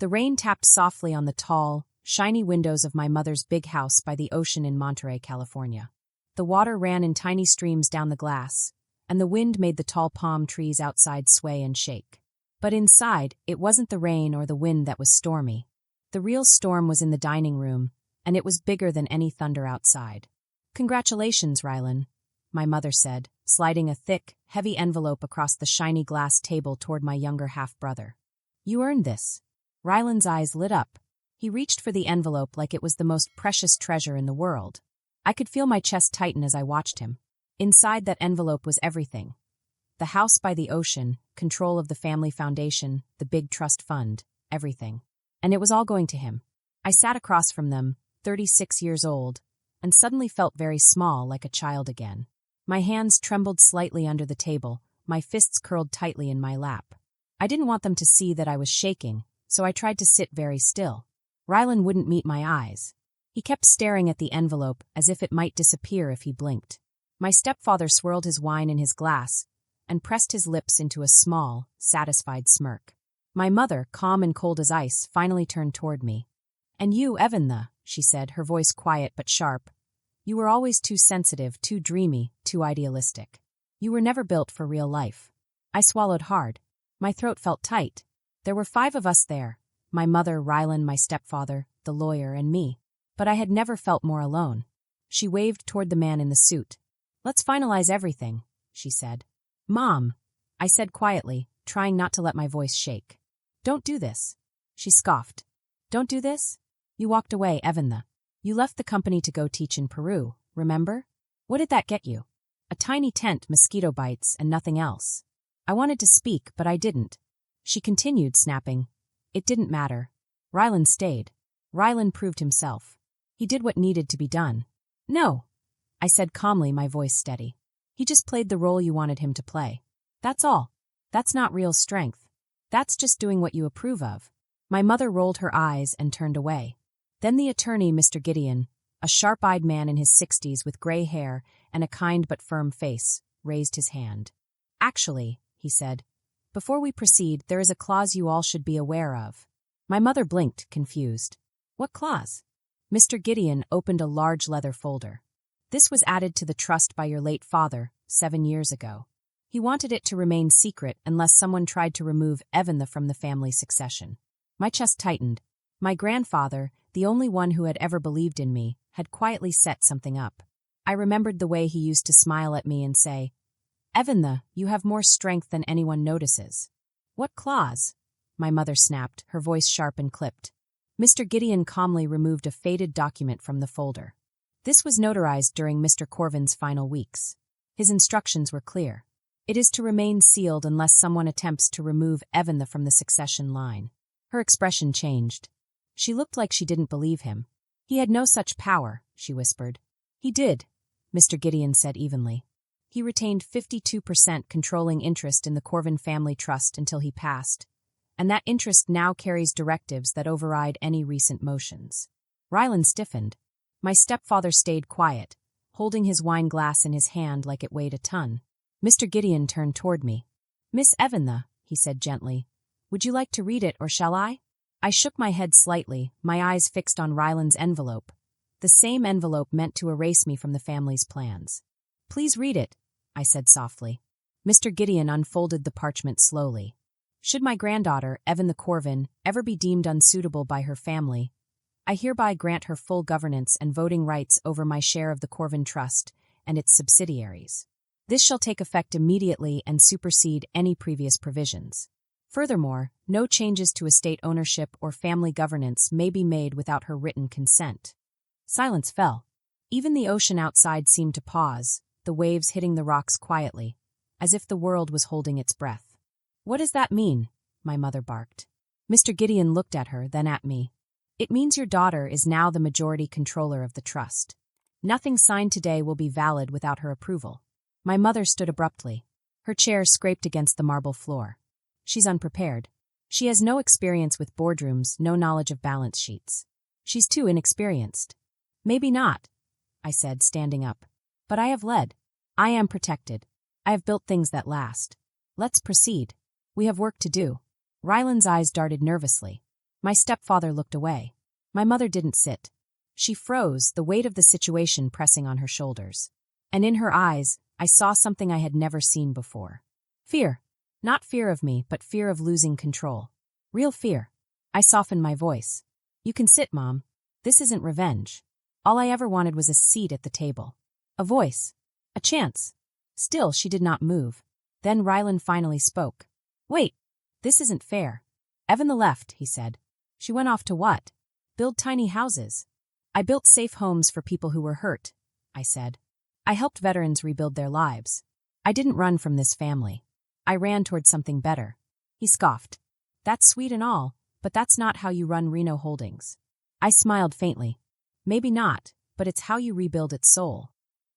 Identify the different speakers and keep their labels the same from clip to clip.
Speaker 1: The rain tapped softly on the tall, shiny windows of my mother's big house by the ocean in Monterey, California. The water ran in tiny streams down the glass, and the wind made the tall palm trees outside sway and shake. But inside, it wasn't the rain or the wind that was stormy. The real storm was in the dining room, and it was bigger than any thunder outside. "Congratulations, Rylan," my mother said, sliding a thick, heavy envelope across the shiny glass table toward my younger half-brother. "You earned this." Rylan's eyes lit up. He reached for the envelope like it was the most precious treasure in the world. I could feel my chest tighten as I watched him. Inside that envelope was everything. The house by the ocean, control of the family foundation, the big trust fund, everything. And it was all going to him. I sat across from them, 36 years old, and suddenly felt very small, like a child again. My hands trembled slightly under the table, my fists curled tightly in my lap. I didn't want them to see that I was shaking, so I tried to sit very still. Rylan wouldn't meet my eyes. He kept staring at the envelope as if it might disappear if he blinked. My stepfather swirled his wine in his glass and pressed his lips into a small, satisfied smirk. My mother, calm and cold as ice, finally turned toward me. "And you, Evan, she said, her voice quiet but sharp. "You were always too sensitive, too dreamy, too idealistic. You were never built for real life." I swallowed hard. My throat felt tight. There were 5 of us there. My mother, Rylan, my stepfather, the lawyer, and me. But I had never felt more alone. She waved toward the man in the suit. "Let's finalize everything," she said. "Mom," I said quietly, trying not to let my voice shake. "Don't do this." She scoffed. "Don't do this? You walked away, Evan. You left the company to go teach in Peru, remember? What did that get you? A tiny tent, mosquito bites, and nothing else. I wanted to speak, but I didn't." She continued, snapping. "It didn't matter. Rylan stayed. Rylan proved himself. He did what needed to be done." "No," I said calmly, my voice steady. "He just played the role you wanted him to play. That's all. That's not real strength. That's just doing what you approve of." My mother rolled her eyes and turned away. Then the attorney, Mr. Gideon, a sharp-eyed man in his 60s with gray hair and a kind but firm face, raised his hand. "Actually," he said, "before we proceed, there is a clause you all should be aware of." My mother blinked, confused. "What clause?" Mr. Gideon opened a large leather folder. "This was added to the trust by your late father, 7 years ago. He wanted it to remain secret unless someone tried to remove Evan from the family succession." My chest tightened. My grandfather, the only one who had ever believed in me, had quietly set something up. I remembered the way he used to smile at me and say, "Evan, you have more strength than anyone notices." "What clause?" my mother snapped, her voice sharp and clipped. Mr. Gideon calmly removed a faded document from the folder. This was notarized during Mr. Corvin's final weeks. His instructions were clear. It is to remain sealed unless someone attempts to remove Evan from the succession line. Her expression changed. She looked like she didn't believe him. "He had no such power," she whispered. "He did," Mr. Gideon said evenly. "He retained 52% controlling interest in the Corvin family trust until he passed, and that interest now carries directives that override any recent motions." Rylan stiffened. My stepfather stayed quiet, holding his wine glass in his hand like it weighed a ton. Mr. Gideon turned toward me. "Miss Evan, he said gently, "would you like to read it or shall I?" I shook my head slightly, my eyes fixed on Rylan's envelope, the same envelope meant to erase me from the family's plans. "Please read it," I said softly. Mr. Gideon unfolded the parchment slowly. "Should my granddaughter, Evan the Corvin, ever be deemed unsuitable by her family, I hereby grant her full governance and voting rights over my share of the Corvin Trust and its subsidiaries. This shall take effect immediately and supersede any previous provisions. Furthermore, no changes to estate ownership or family governance may be made without her written consent." Silence fell. Even the ocean outside seemed to pause, the waves hitting the rocks quietly, as if the world was holding its breath. "What does that mean?" my mother barked. Mr. Gideon looked at her, then at me. "It means your daughter is now the majority controller of the trust. Nothing signed today will be valid without her approval." My mother stood abruptly. Her chair scraped against the marble floor. "She's unprepared. She has no experience with boardrooms, no knowledge of balance sheets. She's too inexperienced." "Maybe not," I said, standing up. "But I have led. I am protected. I have built things that last. Let's proceed. We have work to do." Rylan's eyes darted nervously. My stepfather looked away. My mother didn't sit. She froze, the weight of the situation pressing on her shoulders. And in her eyes, I saw something I had never seen before. Fear. Not fear of me, but fear of losing control. Real fear. I softened my voice. You can sit, Mom. This isn't revenge. All I ever wanted was a seat at the table. A voice. A chance. Still, she did not move. Then Rylan finally spoke. Wait. This isn't fair. Evan left, he said. She went off to what? Build tiny houses. I built safe homes for people who were hurt, I said. I helped veterans rebuild their lives. I didn't run from this family. I ran toward something better. He scoffed. That's sweet and all, but that's not how you run Reno Holdings. I smiled faintly. Maybe not, but it's how you rebuild its soul.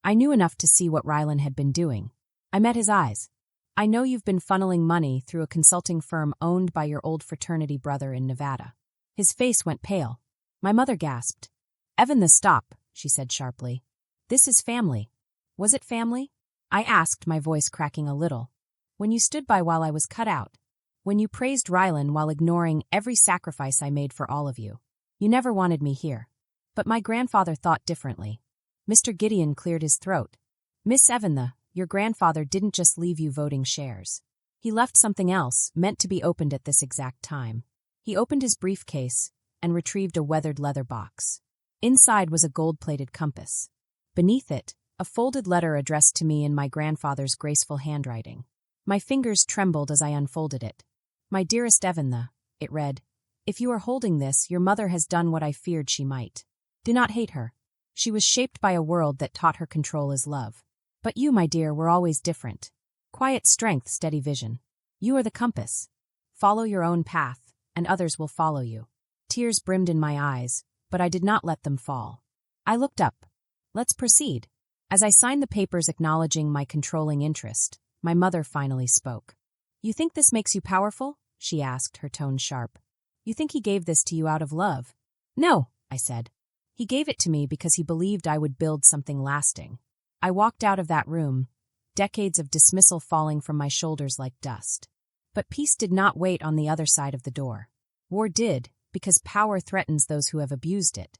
Speaker 1: I knew enough to see what Rylan had been doing. I met his eyes. I know you've been funneling money through a consulting firm owned by your old fraternity brother in Nevada. His face went pale. My mother gasped. Evan, stop, she said sharply. This is family. Was it family? I asked, my voice cracking a little. When you stood by while I was cut out. When you praised Rylan while ignoring every sacrifice I made for all of you. You never wanted me here. But my grandfather thought differently. Mr. Gideon cleared his throat. Miss Evan, your grandfather didn't just leave you voting shares. He left something else, meant to be opened at this exact time. He opened his briefcase and retrieved a weathered leather box. Inside was a gold-plated compass. Beneath it, a folded letter addressed to me in my grandfather's graceful handwriting. My fingers trembled as I unfolded it. My dearest Evan, it read, if you are holding this, your mother has done what I feared she might. Do not hate her. She was shaped by a world that taught her control is love. But you, my dear, were always different. Quiet strength, steady vision. You are the compass. Follow your own path, and others will follow you. Tears brimmed in my eyes, but I did not let them fall. I looked up. Let's proceed. As I signed the papers acknowledging my controlling interest, my mother finally spoke. You think this makes you powerful? She asked, her tone sharp. You think he gave this to you out of love? No, I said. He gave it to me because he believed I would build something lasting. I walked out of that room, decades of dismissal falling from my shoulders like dust. But peace did not wait on the other side of the door. War did, because power threatens those who have abused it.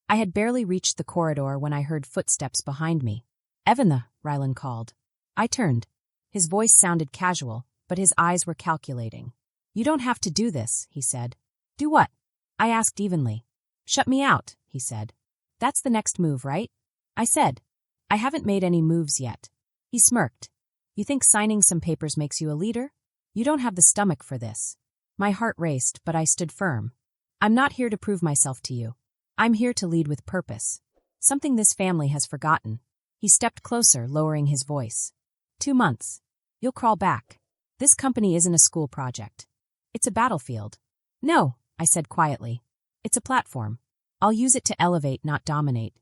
Speaker 1: I had barely reached the corridor when I heard footsteps behind me. Evan, Rylan called. I turned. His voice sounded casual, but his eyes were calculating. You don't have to do this, he said. Do what? I asked evenly. Shut me out, he said. That's the next move, right? I said. I haven't made any moves yet. He smirked. You think signing some papers makes you a leader? You don't have the stomach for this. My heart raced, but I stood firm. I'm not here to prove myself to you. I'm here to lead with purpose. Something this family has forgotten. He stepped closer, lowering his voice. 2 months. You'll crawl back. This company isn't a school project. It's a battlefield. No, I said quietly. It's a platform. I'll use it to elevate, not dominate.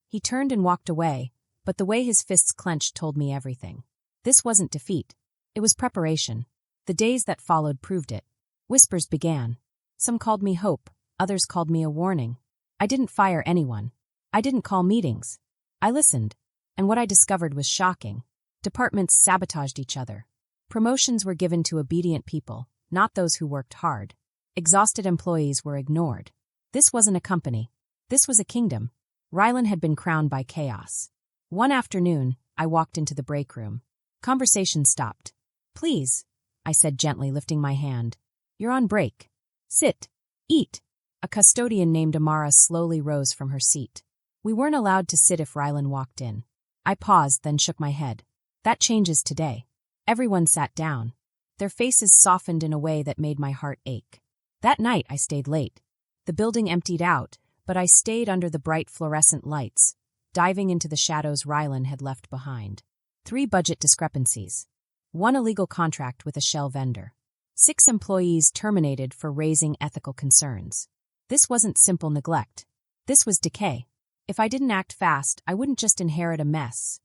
Speaker 1: He turned and walked away, but the way his fists clenched told me everything. This wasn't defeat. It was preparation. The days that followed proved it. Whispers began. Some called me hope, others called me a warning. I didn't fire anyone. I didn't call meetings. I listened. And what I discovered was shocking. Departments sabotaged each other. Promotions were given to obedient people, not those who worked hard. Exhausted employees were ignored. This wasn't a company. This was a kingdom. Rylan had been crowned by chaos. One afternoon, I walked into the break room. Conversation stopped. Please, I said gently, lifting my hand. You're on break. Sit. Eat. A custodian named Amara slowly rose from her seat. We weren't allowed to sit if Rylan walked in. I paused, then shook my head. That changes today. Everyone sat down. Their faces softened in a way that made my heart ache. That night I stayed late. The building emptied out, but I stayed under the bright fluorescent lights, diving into the shadows Rylan had left behind. 3 budget discrepancies. 1 illegal contract with a shell vendor. 6 employees terminated for raising ethical concerns. This wasn't simple neglect. This was decay. If I didn't act fast, I wouldn't just inherit a mess.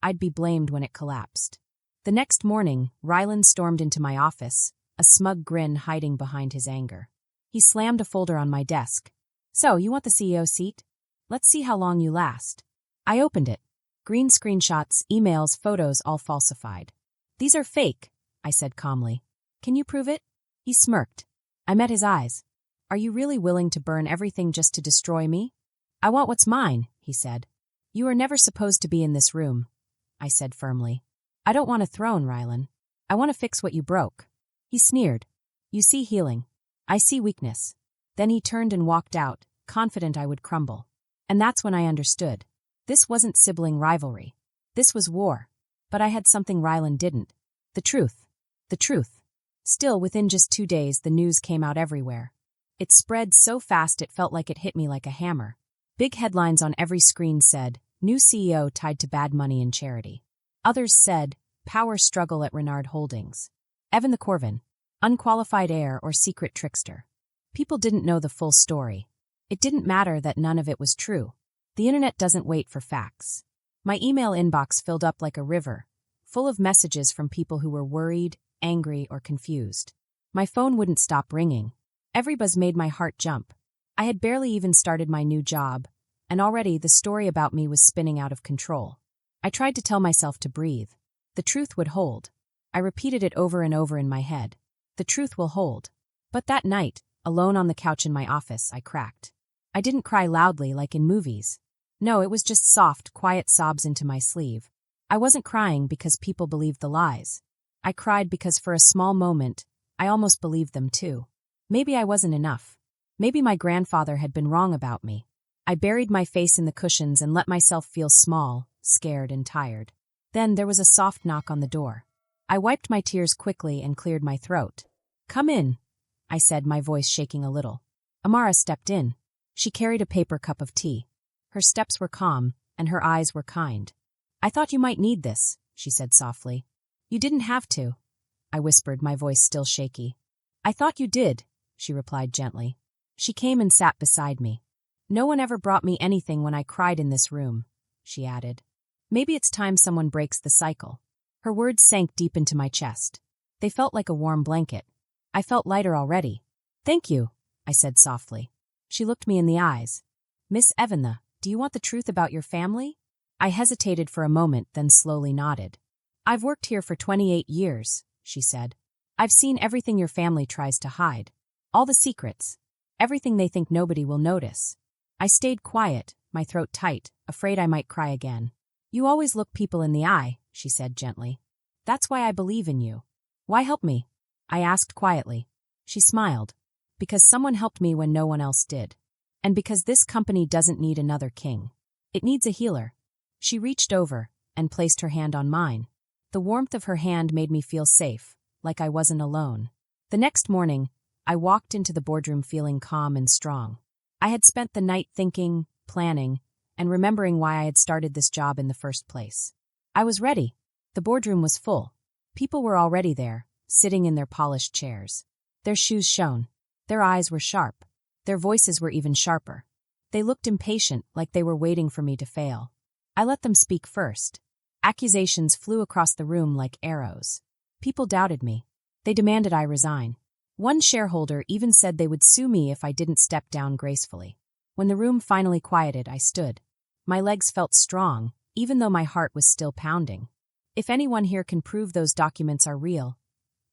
Speaker 1: I'd be blamed when it collapsed. The next morning, Rylan stormed into my office, a smug grin hiding behind his anger. He slammed a folder on my desk. So, you want the CEO seat? Let's see how long you last. I opened it. Green screenshots, emails, photos, all falsified. These are fake, I said calmly. Can you prove it? He smirked. I met his eyes. Are you really willing to burn everything just to destroy me? I want what's mine, he said. You are never supposed to be in this room, I said firmly. I don't want a throne, Rylan. I want to fix what you broke. He sneered. You see healing. I see weakness. Then he turned and walked out, confident I would crumble. And that's when I understood. This wasn't sibling rivalry. This was war. But I had something Rylan didn't. The truth. The truth. Still, within just 2 days, the news came out everywhere. It spread so fast it felt like it hit me like a hammer. Big headlines on every screen said, new CEO tied to bad money in charity. Others said, power struggle at Renard Holdings. Evan the Corvin, unqualified heir or secret trickster. People didn't know the full story. It didn't matter that none of it was true. The internet doesn't wait for facts. My email inbox filled up like a river, full of messages from people who were worried, angry, or confused. My phone wouldn't stop ringing. Every buzz made my heart jump. I had barely even started my new job, and already the story about me was spinning out of control. I tried to tell myself to breathe. The truth would hold. I repeated it over and over in my head. The truth will hold. But that night, alone on the couch in my office, I cracked. I didn't cry loudly like in movies. No, it was just soft, quiet sobs into my sleeve. I wasn't crying because people believed the lies. I cried because for a small moment, I almost believed them too. Maybe I wasn't enough. Maybe my grandfather had been wrong about me. I buried my face in the cushions and let myself feel small, scared, and tired. Then there was a soft knock on the door. I wiped my tears quickly and cleared my throat. Come in, I said, my voice shaking a little. Amara stepped in. She carried a paper cup of tea. Her steps were calm, and her eyes were kind. I thought you might need this, she said softly. You didn't have to, I whispered, my voice still shaky. I thought you did, she replied gently. She came and sat beside me. No one ever brought me anything when I cried in this room, she added. Maybe it's time someone breaks the cycle. Her words sank deep into my chest. They felt like a warm blanket. I felt lighter already. Thank you, I said softly. She looked me in the eyes. Miss Evanna, do you want the truth about your family? I hesitated for a moment, then slowly nodded. I've worked here for 28 years, she said. I've seen everything your family tries to hide. All the secrets. Everything they think nobody will notice. I stayed quiet, my throat tight, afraid I might cry again. You always look people in the eye, she said gently. That's why I believe in you. Why help me? I asked quietly. She smiled. Because someone helped me when no one else did. And because this company doesn't need another king. It needs a healer. She reached over and placed her hand on mine. The warmth of her hand made me feel safe, like I wasn't alone. The next morning, I walked into the boardroom feeling calm and strong. I had spent the night thinking, planning, and remembering why I had started this job in the first place. I was ready. The boardroom was full. People were already there, sitting in their polished chairs. Their shoes shone. Their eyes were sharp. Their voices were even sharper. They looked impatient, like they were waiting for me to fail. I let them speak first. Accusations flew across the room like arrows. People doubted me. They demanded I resign. One shareholder even said they would sue me if I didn't step down gracefully. When the room finally quieted, I stood. My legs felt strong, even though my heart was still pounding. If anyone here can prove those documents are real,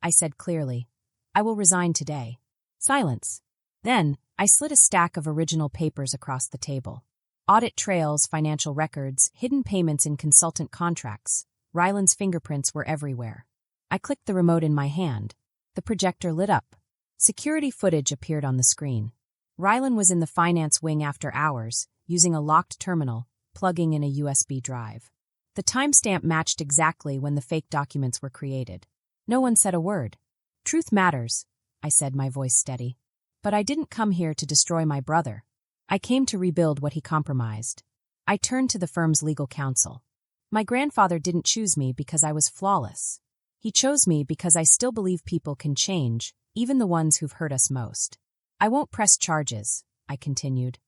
Speaker 1: I said clearly, I will resign today. Silence. Then, I slid a stack of original papers across the table. Audit trails, financial records, hidden payments in consultant contracts. Ryland's fingerprints were everywhere. I clicked the remote in my hand. The projector lit up. Security footage appeared on the screen. Ryland was in the finance wing after hours, using a locked terminal, plugging in a USB drive. The timestamp matched exactly when the fake documents were created. No one said a word. Truth matters, I said, my voice steady. But I didn't come here to destroy my brother. I came to rebuild what he compromised. I turned to the firm's legal counsel. My grandfather didn't choose me because I was flawless. He chose me because I still believe people can change, even the ones who've hurt us most. I won't press charges, I continued.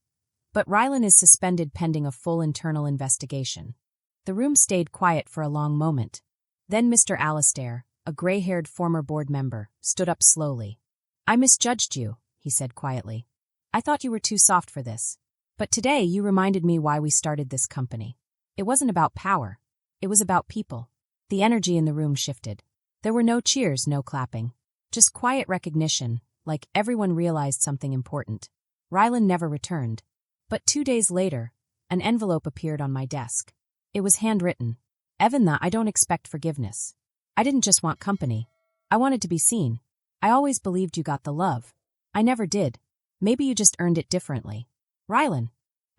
Speaker 1: But Rylan is suspended pending a full internal investigation. The room stayed quiet for a long moment. Then Mr. Alastair, a gray-haired former board member, stood up slowly. I misjudged you, he said quietly. I thought you were too soft for this. But today you reminded me why we started this company. It wasn't about power. It was about people. The energy in the room shifted. There were no cheers, no clapping. Just quiet recognition, like everyone realized something important. Rylan never returned. But 2 days later, an envelope appeared on my desk. It was handwritten. Evan, I don't expect forgiveness. I didn't just want company. I wanted to be seen. I always believed you got the love. I never did. Maybe you just earned it differently. Rylan.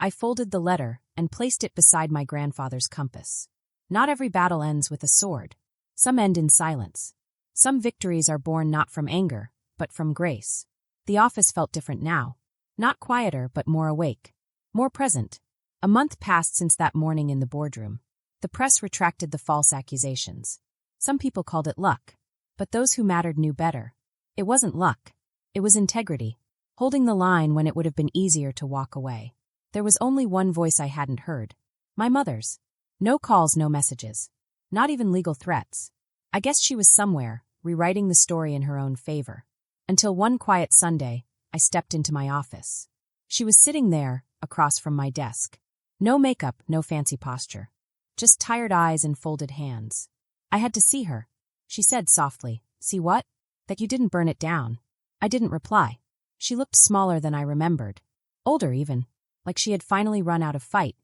Speaker 1: I folded the letter and placed it beside my grandfather's compass. Not every battle ends with a sword. Some end in silence. Some victories are born not from anger, but from grace. The office felt different now. Not quieter, but more awake. More present. A month passed since that morning in the boardroom. The press retracted the false accusations. Some people called it luck. But those who mattered knew better. It wasn't luck. It was integrity. Holding the line when it would have been easier to walk away. There was only one voice I hadn't heard. My mother's. No calls, no messages. Not even legal threats. I guess she was somewhere, rewriting the story in her own favor. Until one quiet Sunday, I stepped into my office. She was sitting there, across from my desk. No makeup, no fancy posture. Just tired eyes and folded hands. I had to see her. She said softly, "See what? That you didn't burn it down." I didn't reply. She looked smaller than I remembered. Older even. Like she had finally run out of fight.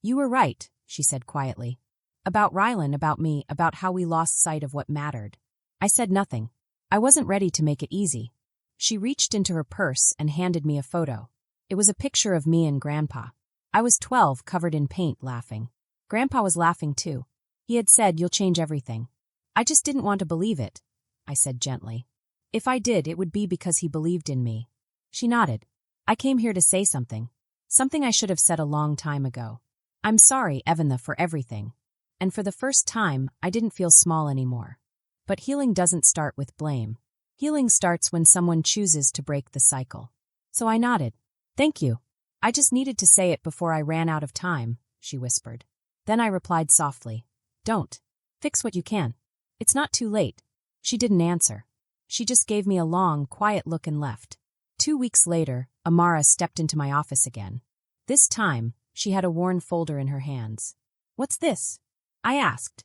Speaker 1: "You were right," she said quietly. "About Rylan, about me, about how we lost sight of what mattered." I said nothing. I wasn't ready to make it easy. She reached into her purse and handed me a photo. It was a picture of me and Grandpa. I was 12, covered in paint, laughing. Grandpa was laughing too. He had said, "You'll change everything." I just didn't want to believe it, I said gently. If I did, it would be because he believed in me. She nodded. "I came here to say something. Something I should have said a long time ago. I'm sorry, Evan, for everything." And for the first time, I didn't feel small anymore. But healing doesn't start with blame. Healing starts when someone chooses to break the cycle. So I nodded. "Thank you. I just needed to say it before I ran out of time," she whispered. Then I replied softly, "Don't. Fix what you can. It's not too late." She didn't answer. She just gave me a long, quiet look and left. 2 weeks later, Amara stepped into my office again. This time, she had a worn folder in her hands. "What's this?" I asked.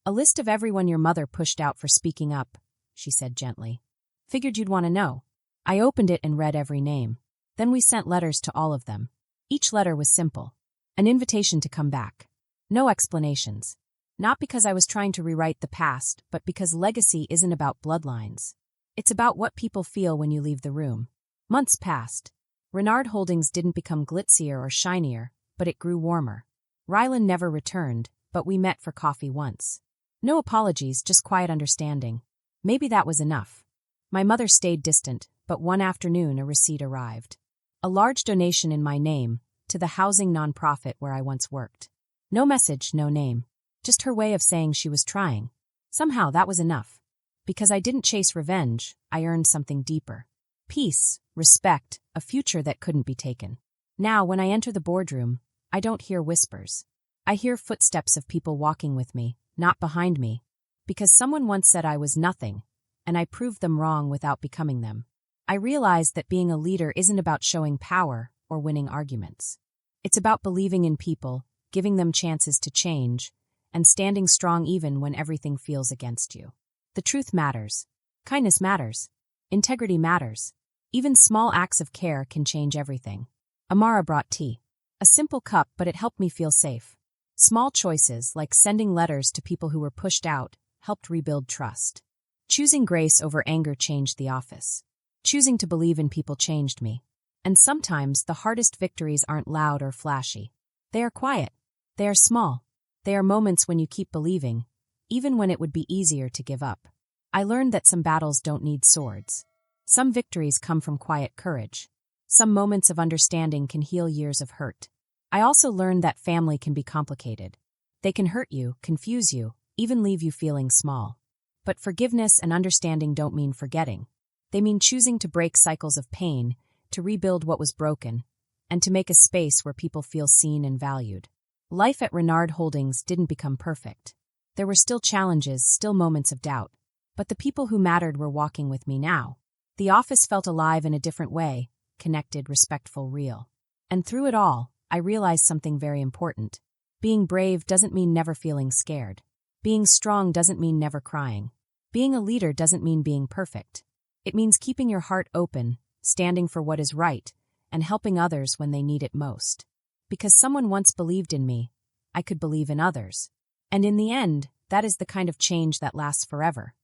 Speaker 1: "A list of everyone your mother pushed out for speaking up," she said gently. "Figured you'd want to know." I opened it and read every name. Then we sent letters to all of them. Each letter was simple. An invitation to come back. No explanations. Not because I was trying to rewrite the past, but because legacy isn't about bloodlines. It's about what people feel when you leave the room. Months passed. Renard Holdings didn't become glitzier or shinier, but it grew warmer. Rylan never returned, but we met for coffee once. No apologies, just quiet understanding. Maybe that was enough. My mother stayed distant, but one afternoon a receipt arrived. A large donation in my name, to the housing nonprofit where I once worked. No message, no name. Just her way of saying she was trying. Somehow that was enough. Because I didn't chase revenge, I earned something deeper. Peace, respect, a future that couldn't be taken. Now, when I enter the boardroom, I don't hear whispers. I hear footsteps of people walking with me, not behind me. Because someone once said I was nothing, and I proved them wrong without becoming them. I realized that being a leader isn't about showing power or winning arguments. It's about believing in people, giving them chances to change, and standing strong even when everything feels against you. The truth matters. Kindness matters. Integrity matters. Even small acts of care can change everything. Amara brought tea. A simple cup, but it helped me feel safe. Small choices, like sending letters to people who were pushed out, helped rebuild trust. Choosing grace over anger changed the office. Choosing to believe in people changed me. And sometimes the hardest victories aren't loud or flashy. They are quiet. They are small. They are moments when you keep believing, even when it would be easier to give up. I learned that some battles don't need swords. Some victories come from quiet courage. Some moments of understanding can heal years of hurt. I also learned that family can be complicated. They can hurt you, confuse you, even leave you feeling small. But forgiveness and understanding don't mean forgetting. They mean choosing to break cycles of pain, to rebuild what was broken, and to make a space where people feel seen and valued. Life at Renard Holdings didn't become perfect. There were still challenges, still moments of doubt. But the people who mattered were walking with me now. The office felt alive in a different way, connected, respectful, real. And through it all, I realized something very important. Being brave doesn't mean never feeling scared. Being strong doesn't mean never crying. Being a leader doesn't mean being perfect. It means keeping your heart open, standing for what is right, and helping others when they need it most. Because someone once believed in me, I could believe in others. And in the end, that is the kind of change that lasts forever.